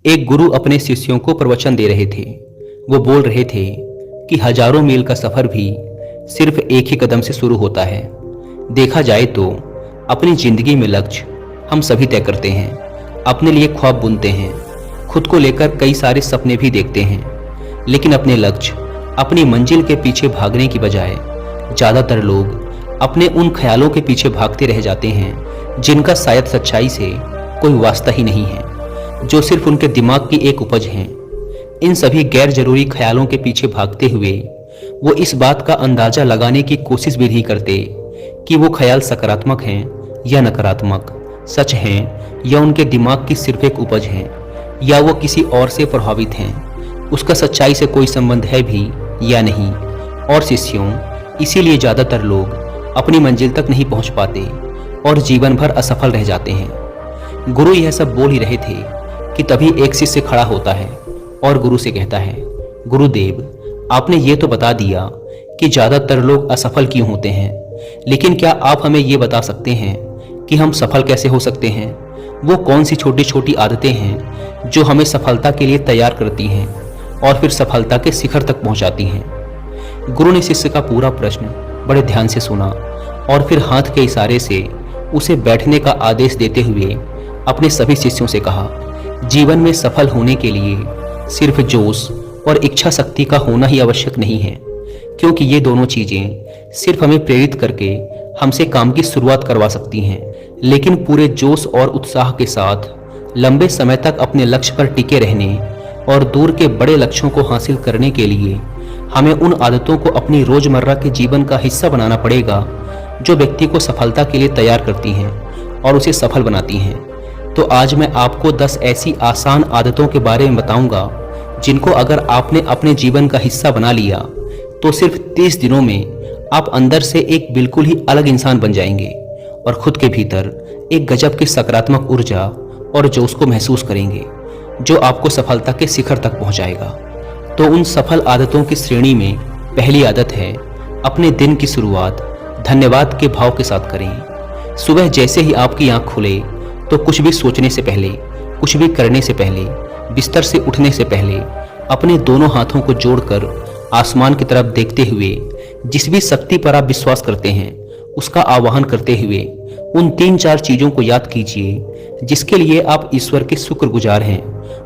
एक गुरु अपने शिष्यों को प्रवचन दे रहे थे। वो बोल रहे थे कि हजारों मील का सफर भी सिर्फ एक ही कदम से शुरू होता है। देखा जाए तो अपनी जिंदगी में लक्ष्य हम सभी तय करते हैं, अपने लिए ख्वाब बुनते हैं, खुद को लेकर कई सारे सपने भी देखते हैं, लेकिन अपने लक्ष्य, अपनी मंजिल के पीछे भागने की बजाय ज़्यादातर लोग अपने उन ख्यालों के पीछे भागते रह जाते हैं जिनका शायद सच्चाई से कोई वास्ता ही नहीं है, जो सिर्फ उनके दिमाग की एक उपज हैं। इन सभी गैर जरूरी ख्यालों के पीछे भागते हुए वो इस बात का अंदाजा लगाने की कोशिश भी नहीं करते कि वो ख्याल सकारात्मक हैं या नकारात्मक, सच हैं या उनके दिमाग की सिर्फ एक उपज है, या वो किसी और से प्रभावित हैं, उसका सच्चाई से कोई संबंध है भी या नहीं। और शिष्यों, इसीलिए ज़्यादातर लोग अपनी मंजिल तक नहीं पहुंच पाते और जीवन भर असफल रह जाते हैं। गुरु यह सब बोल ही रहे थे कि तभी एक शिष्य खड़ा होता है और गुरु से कहता है, गुरुदेव, आपने ये तो बता दिया कि ज़्यादातर लोग असफल क्यों होते हैं, लेकिन क्या आप हमें ये बता सकते हैं कि हम सफल कैसे हो सकते हैं? वो कौन सी छोटी छोटी आदतें हैं जो हमें सफलता के लिए तैयार करती हैं और फिर सफलता के शिखर तक पहुंचाती हैं? गुरु ने शिष्य का पूरा प्रश्न बड़े ध्यान से सुना और फिर हाथ के इशारे से उसे बैठने का आदेश देते हुए अपने सभी शिष्यों से कहा, जीवन में सफल होने के लिए सिर्फ जोश और इच्छा शक्ति का होना ही आवश्यक नहीं है, क्योंकि ये दोनों चीजें सिर्फ हमें प्रेरित करके हमसे काम की शुरुआत करवा सकती हैं, लेकिन पूरे जोश और उत्साह के साथ लंबे समय तक अपने लक्ष्य पर टिके रहने और दूर के बड़े लक्ष्यों को हासिल करने के लिए हमें उन आदतों को अपनी रोजमर्रा के जीवन का हिस्सा बनाना पड़ेगा जो व्यक्ति को सफलता के लिए तैयार करती हैं और उसे सफल बनाती हैं। तो आज मैं आपको 10 ऐसी आसान आदतों के बारे में बताऊंगा जिनको अगर आपने अपने जीवन का हिस्सा बना लिया तो सिर्फ 30 दिनों में आप अंदर से एक बिल्कुल ही अलग इंसान बन जाएंगे और खुद के भीतर एक गजब की सकारात्मक ऊर्जा और जोश को महसूस करेंगे जो आपको सफलता के शिखर तक पहुंचाएगा। तो उन सफल आदतों की श्रेणी में पहली आदत है, अपने दिन की शुरुआत धन्यवाद के भाव के साथ करें। सुबह जैसे ही आपकी आंख खुले तो कुछ भी सोचने से पहले, कुछ भी करने से पहले, बिस्तर से उठने से पहले अपने दोनों हाथों को जोड़कर आसमान की तरफ देखते हुए जिस भी शक्ति पर आप विश्वास करते हैं उसका आवाहन करते हुए उन 3-4 चीजों को याद कीजिए जिसके लिए आप ईश्वर के शुक्रगुजार हैं।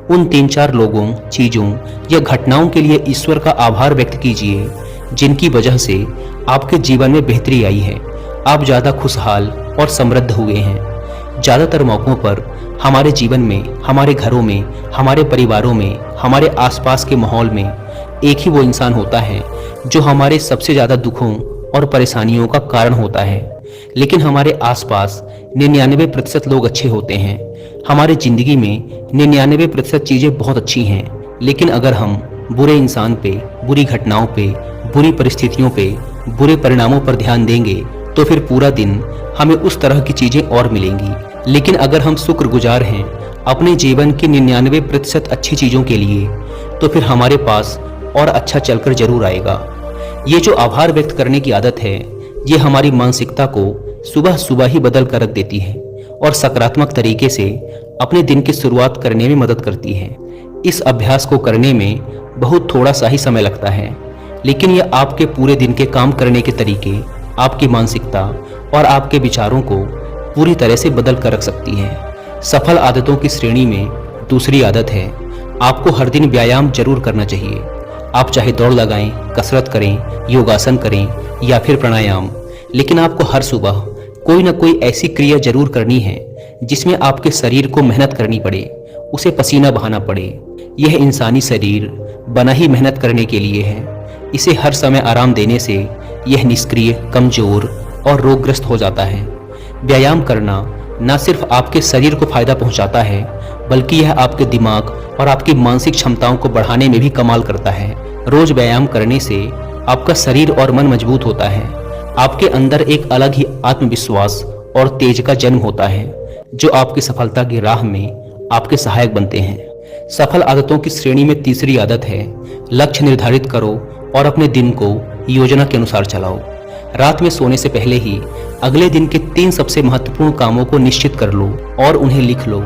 उन 3-4 लोगों, चीजों या घटनाओं के लिए ईश्वर का आभार व्यक्त कीजिए जिनकी वजह से आपके जीवन में बेहतरी आई है, आप ज्यादा खुशहाल और समृद्ध हुए हैं। ज्यादातर मौकों पर हमारे जीवन में, हमारे घरों में, हमारे परिवारों में, हमारे आसपास के माहौल में एक ही वो इंसान होता है जो हमारे सबसे ज्यादा दुखों और परेशानियों का कारण होता है, लेकिन हमारे आसपास 99% लोग अच्छे होते हैं। हमारे जिंदगी में 99% चीजें बहुत अच्छी हैं, लेकिन अगर हम बुरे इंसान पे, बुरी घटनाओं पे, बुरी परिस्थितियों पे, बुरे परिणामों पर ध्यान देंगे तो फिर पूरा दिन हमें उस तरह की चीजें और मिलेंगी। लेकिन अगर हम शुक्रगुजार हैं अपने जीवन की 99% अच्छी चीजों के लिए तो फिर हमारे पास और अच्छा चलकर जरूर आएगा। ये जो आभार व्यक्त करने की आदत है, ये हमारी मानसिकता को सुबह सुबह ही बदल कर रख देती है और सकारात्मक तरीके से अपने दिन की शुरुआत करने में मदद करती है। इस अभ्यास को करने में बहुत थोड़ा सा ही समय लगता है, लेकिन यह आपके पूरे दिन के काम करने के तरीके, आपकी मानसिकता और आपके विचारों को पूरी तरह से बदल कर रख सकती है। सफल आदतों की श्रेणी में दूसरी आदत है, आपको हर दिन व्यायाम जरूर करना चाहिए। आप चाहे दौड़ लगाएं, कसरत करें, योगासन करें या फिर प्राणायाम, लेकिन आपको हर सुबह कोई ना कोई ऐसी क्रिया जरूर करनी है जिसमें आपके शरीर को मेहनत करनी पड़े, उसे पसीना बहाना पड़े। यह इंसानी शरीर बना ही मेहनत करने के लिए है। इसे हर समय आराम देने से यह निष्क्रिय, कमजोर और रोगग्रस्त हो जाता है। व्यायाम करना न सिर्फ आपके शरीर को फायदा पहुंचाता है, बल्कि यह आपके दिमाग और आपकी मानसिक क्षमताओं को बढ़ाने में भी कमाल करता है। रोज व्यायाम करने से आपका शरीर और मन मजबूत होता है। आपके अंदर एक अलग ही आत्मविश्वास और तेज का जन्म होता है जो आपकी सफलता की राह में आपके सहायक बनते हैं। सफल आदतों की श्रेणी में तीसरी आदत है, लक्ष्य निर्धारित करो और अपने दिन को योजना के अनुसार चलाओ। रात में सोने से पहले ही अगले दिन के 3 सबसे महत्वपूर्ण कामों को निश्चित कर लो और उन्हें लिख लो।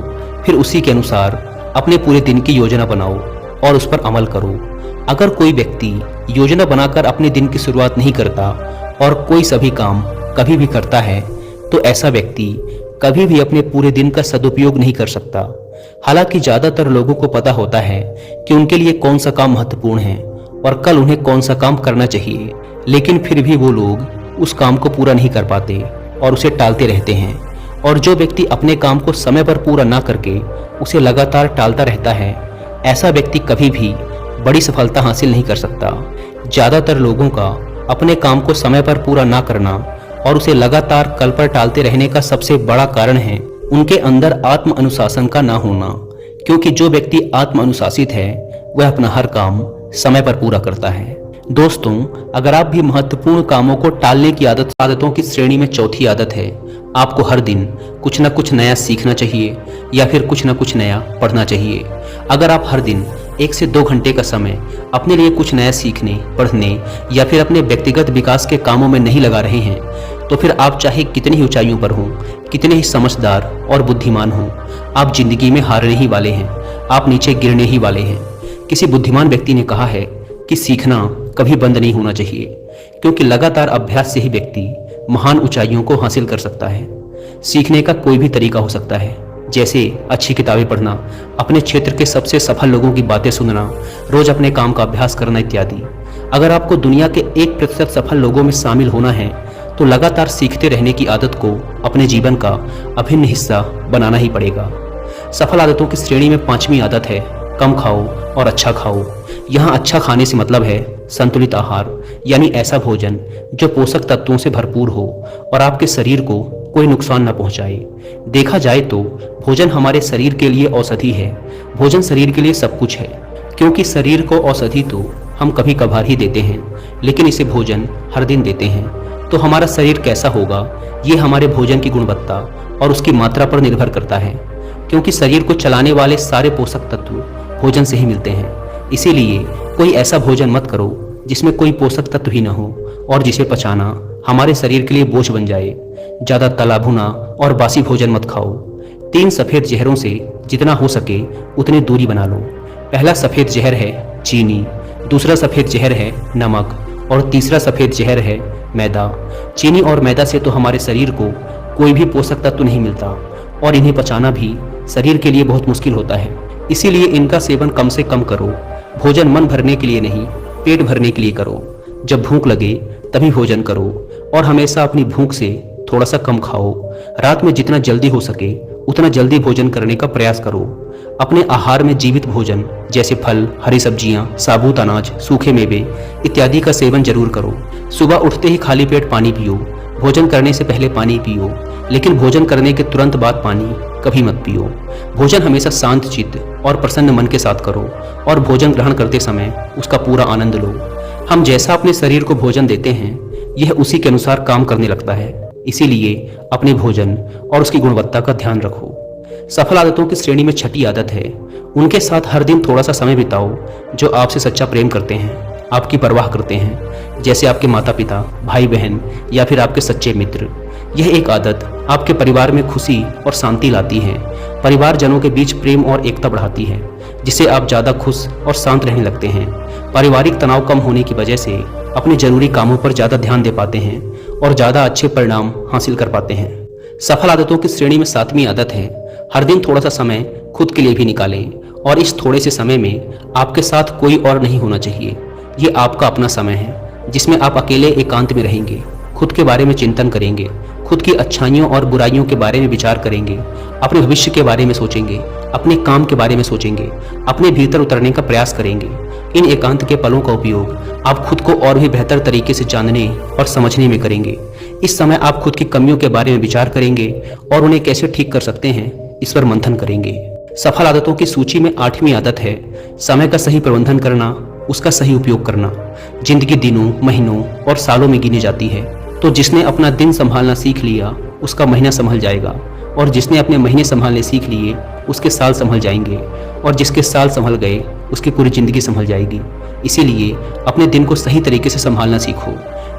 फिर उसी के अनुसार अपने पूरे दिन की योजना बनाओ और उस पर अमल करो। अगर कोई व्यक्ति योजना बनाकर अपने दिन की शुरुआत नहीं करता और कोई सभी काम कभी भी करता है, तो ऐसा व्यक्ति कभी भी अपने पूरे दिन का सदुपयोग नहीं कर सकता। हालांकि ज़्यादातर लोगों को पता होता है कि उनके लिए कौन सा काम महत्वपूर्ण है और कल उन्हें कौन सा काम करना चाहिए, लेकिन फिर भी वो लोग उस काम को पूरा नहीं कर पाते और उसे टालते रहते हैं। और जो व्यक्ति अपने काम को समय पर पूरा ना करके उसे लगातार टालता रहता है, ऐसा व्यक्ति कभी भी बड़ी सफलता हासिल नहीं कर सकता। ज़्यादातर लोगों का अपने काम को समय पर पूरा ना करना और उसे लगातार कल पर टालते रहने का सबसे बड़ा कारण है उनके अंदर आत्म अनुशासन का ना होना। क्योंकि जो व्यक्ति आत्म अनुशासित है वह अपना हर काम समय पर पूरा करता है। दोस्तों, अगर आप भी महत्वपूर्ण कामों को टालने की आदतों की श्रेणी में चौथी आदत है, आपको हर दिन कुछ न कुछ नया सीखना चाहिए या फिर कुछ न कुछ नया पढ़ना चाहिए। अगर आप हर दिन 1 से 2 घंटे का समय अपने लिए कुछ नया सीखने, पढ़ने या फिर अपने व्यक्तिगत विकास के कामों में नहीं लगा रहे हैं, तो फिर आप चाहे कितनी ही ऊंचाइयों पर हों, कितने ही समझदार और बुद्धिमान हों, आप जिंदगी में हारने ही वाले हैं, आप नीचे गिरने ही वाले हैं। किसी बुद्धिमान व्यक्ति ने कहा है कि सीखना कभी बंद नहीं होना चाहिए, क्योंकि लगातार अभ्यास से ही व्यक्ति महान ऊंचाइयों को हासिल कर सकता है। सीखने का कोई भी तरीका हो सकता है, जैसे अच्छी किताबें पढ़ना, अपने क्षेत्र के सबसे सफल लोगों की बातें सुनना, रोज अपने काम का अभ्यास करना इत्यादि। अगर आपको दुनिया के 1% सफल लोगों में शामिल होना है, तो लगातार सीखते रहने की आदत को अपने जीवन का अभिन्न हिस्सा बनाना ही पड़ेगा। सफल आदतों की श्रेणी में 5वीं आदत है कम खाओ और अच्छा खाओ। यहाँ अच्छा खाने से मतलब है संतुलित आहार, यानी ऐसा भोजन जो पोषक तत्वों से भरपूर हो और आपके शरीर को कोई नुकसान न पहुंचाए। देखा जाए तो भोजन हमारे शरीर के लिए औषधि है। भोजन शरीर के लिए सब कुछ है, क्योंकि शरीर को औषधि तो हम कभी कभार ही देते हैं, लेकिन इसे भोजन हर दिन देते हैं। तो हमारा शरीर कैसा होगा, ये हमारे भोजन की गुणवत्ता और उसकी मात्रा पर निर्भर करता है, क्योंकि शरीर को चलाने वाले सारे पोषक तत्व भोजन से ही मिलते हैं। इसीलिए कोई ऐसा भोजन मत करो जिसमें कोई पोषक तत्व ही न हो और जिसे पचाना हमारे शरीर के लिए बोझ बन जाए। ज़्यादा तला भुना और बासी भोजन मत खाओ। 3 सफ़ेद जहरों से जितना हो सके उतनी दूरी बना लो। पहला सफ़ेद जहर है चीनी, दूसरा सफ़ेद जहर है नमक और तीसरा सफ़ेद जहर है मैदा। चीनी और मैदा से तो हमारे शरीर को कोई भी पोषक तत्व नहीं मिलता और इन्हें पचाना भी शरीर के लिए बहुत मुश्किल होता है। इसीलिए इनका सेवन कम से कम करो। भोजन मन भरने के लिए नहीं, पेट भरने के लिए करो। जब भूख लगे तभी भोजन करो और हमेशा अपनी भूख से थोड़ा सा कम खाओ। रात में जितना जल्दी हो सके उतना जल्दी भोजन करने का प्रयास करो। अपने आहार में जीवित भोजन जैसे फल, हरी सब्जियां, साबुत अनाज, सूखे मेवे इत्यादि का सेवन जरूर करो। सुबह उठते ही खाली पेट पानी पियो। भोजन करने से पहले पानी पियो, लेकिन भोजन करने के तुरंत बाद पानी कभी मत पियो। भोजन हमेशा शांत चित्त और प्रसन्न मन के साथ करो और भोजन ग्रहण करते समय उसका पूरा आनंद लो। हम जैसा अपने शरीर को भोजन देते हैं, यह उसी के अनुसार काम करने लगता है। इसीलिए अपने भोजन और उसकी गुणवत्ता का ध्यान रखो। सफल आदतों की श्रेणी में 6ठी आदत है उनके साथ हर दिन थोड़ा सा समय बिताओ जो आपसे सच्चा प्रेम करते हैं, आपकी परवाह करते हैं, जैसे आपके माता पिता, भाई बहन या फिर आपके सच्चे मित्र। यह एक आदत आपके परिवार में खुशी और शांति लाती है। परिवारजनों के बीच प्रेम और एकता बढ़ाती है, जिससे आप ज़्यादा खुश और शांत रहने लगते हैं। पारिवारिक तनाव कम होने की वजह से अपने जरूरी कामों पर ज़्यादा ध्यान दे पाते हैं और ज़्यादा अच्छे परिणाम हासिल कर पाते हैं। सफल आदतों की श्रेणी में 7वीं आदत है हर दिन थोड़ा सा समय खुद के लिए भी निकालें और इस थोड़े से समय में आपके साथ कोई और नहीं होना चाहिए। ये आपका अपना समय है जिसमें आप अकेले एकांत में रहेंगे, खुद के बारे में चिंतन करेंगे, खुद की अच्छाइयों और बुराइयों के बारे में विचार करेंगे, अपने भविष्य के बारे में सोचेंगे, अपने काम के बारे में सोचेंगे, अपने भीतर उतरने का प्रयास करेंगे। इन एकांत के पलों का उपयोग आप खुद को और भी बेहतर तरीके से जानने और समझने में करेंगे। इस समय आप खुद की कमियों के बारे में विचार करेंगे और उन्हें कैसे ठीक कर सकते हैं इस पर मंथन करेंगे। सफल आदतों की सूची में 8वीं आदत है समय का सही प्रबंधन करना, उसका सही उपयोग करना। जिंदगी दिनों, महीनों और सालों में गिनी जाती है, तो जिसने अपना दिन संभालना सीख लिया उसका महीना संभल जाएगा, और जिसने अपने महीने संभालने सीख लिए उसके साल संभल जाएंगे, और जिसके साल संभल गए उसकी पूरी जिंदगी संभल जाएगी। इसीलिए अपने दिन को सही तरीके से संभालना सीखो।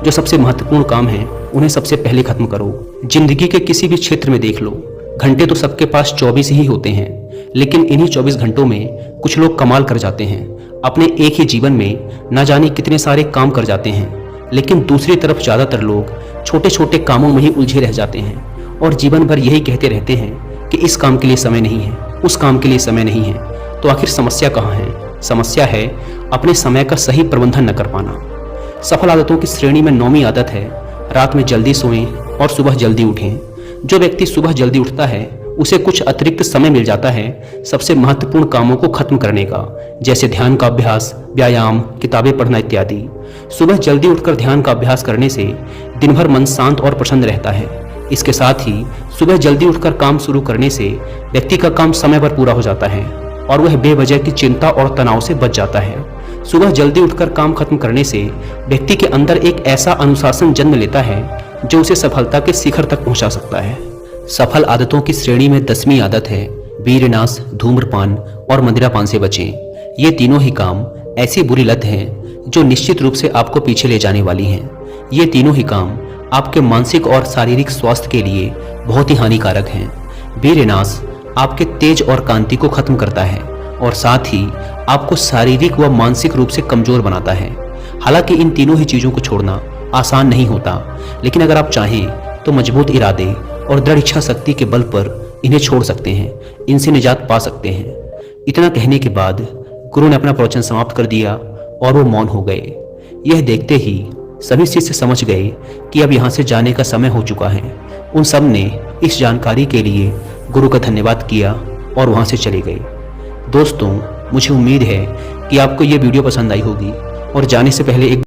जो सबसे महत्वपूर्ण काम है उन्हें सबसे पहले खत्म करो। जिंदगी के किसी भी क्षेत्र में देख लो, घंटे तो सबके पास 24 ही होते हैं, लेकिन इन्हीं 24 घंटों में कुछ लोग कमाल कर जाते हैं। अपने एक ही जीवन में न जाने कितने सारे काम कर जाते हैं, लेकिन दूसरी तरफ ज़्यादातर लोग छोटे छोटे कामों में ही उलझे रह जाते हैं और जीवन भर यही कहते रहते हैं कि इस काम के लिए समय नहीं है, उस काम के लिए समय नहीं है। तो आखिर समस्या कहाँ है? समस्या है अपने समय का सही प्रबंधन न कर पाना। सफल आदतों की श्रेणी में 9वीं आदत है रात में जल्दी सोएं और सुबह जल्दी उठें। जो व्यक्ति सुबह जल्दी उठता है उसे कुछ अतिरिक्त समय मिल जाता है सबसे महत्वपूर्ण कामों को खत्म करने का, जैसे ध्यान का अभ्यास, व्यायाम, किताबें पढ़ना इत्यादि। सुबह जल्दी उठकर ध्यान का अभ्यास करने से दिन भर मन शांत और प्रसन्न रहता है। इसके साथ ही सुबह जल्दी उठकर काम शुरू करने से व्यक्ति का काम समय पर पूरा हो जाता है और वह बेवजह की चिंता और तनाव से बच जाता है। सुबह जल्दी उठकर काम खत्म करने से व्यक्ति के अंदर एक ऐसा अनुशासन जन्म लेता है जो उसे सफलता के शिखर तक पहुंचा सकता है। सफल आदतों की श्रेणी में 10वीं आदत है वीरनाश, धूम्रपान और मदिरापान से बचें। ये तीनों ही काम ऐसी बुरी लत हैं जो निश्चित रूप से आपको पीछे ले जाने वाली हैं। ये तीनों ही काम आपके मानसिक और शारीरिक स्वास्थ्य के लिए बहुत ही हानिकारक हैं। वीरनाश आपके तेज और कांति को खत्म करता है और साथ ही आपको शारीरिक व मानसिक रूप से कमजोर बनाता है। हालांकि इन तीनों ही चीज़ों को छोड़ना आसान नहीं होता, लेकिन अगर आप चाहें तो मजबूत इरादे और दृढ़ इच्छा शक्ति के बल पर इन्हें छोड़ सकते हैं, इनसे निजात पा सकते हैं। इतना कहने के बाद गुरु ने अपना प्रवचन समाप्त कर दिया और वो मौन हो गए। यह देखते ही सभी शिष्य समझ गए कि अब यहाँ से जाने का समय हो चुका है। उन सब ने इस जानकारी के लिए गुरु का धन्यवाद किया और वहाँ से चले गए। दोस्तों, मुझे उम्मीद है कि आपको ये वीडियो पसंद आई होगी और जाने से पहले एक